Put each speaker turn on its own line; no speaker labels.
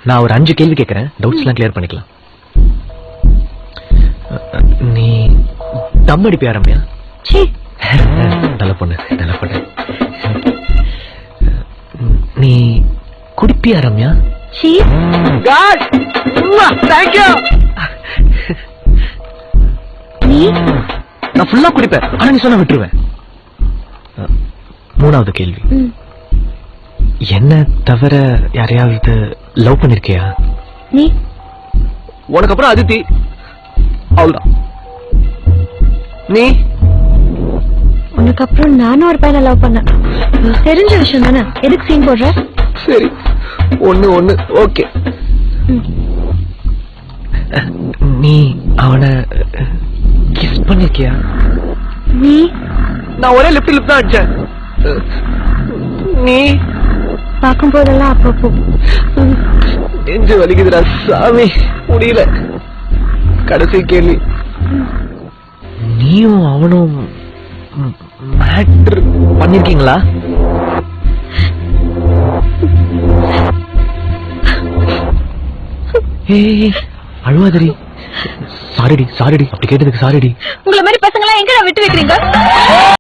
நான் ஒரு 5 கேள்வி கேட்கறேன், டவுட்ஸ் எல்லாம் கிளியர் பண்ணிக்கலாம். நீ தம் அடிப்பியா ரம்யா? நல்ல பொண்ணு, நல்ல பொண்ணு. நீ குடிப்பியா ரம்யா? நான் ஃபுல்லா குடிப்பேன், ஆனா நீ சொன்ன விட்டுருவேன். 3வது கேள்வி, என்ன தவிர யாரையாவது லவ் பண்ணிருக்கியா?
நீ
உனக்கு அப்புறம் அதித்தி, அவ்வளவுதான். நீ?
உனக்கு அப்புறம் நானும் ஒரு பையனை லவ் பண்ணேன். தெரிஞ்ச விஷயம் தானே, எதுக்கு சீன் போடுற?
சரி, ஒண்ணு ஓகே. நீ அவனை கிஸ் பண்ணிருக்கியா?
நீ?
நான் ஒரே லிப் தான் அடிச்சேன். நீ?
பார்க்கும் போதெல்லாம் அப்பப்போ.
நெஞ்சு வலிக்குதுடா சாமி, முடியல. கடைசி கேள்வி, நீயும் அவனும் மேட்டர் பண்ணிருக்கீங்களா? அழுவாதடி. சாரிடி, அப்படி கேட்டதுக்கு சாரிடி.
உங்களை மாதிரி பசங்க எல்லாம் எங்க விட்டு வைக்கிறீங்க?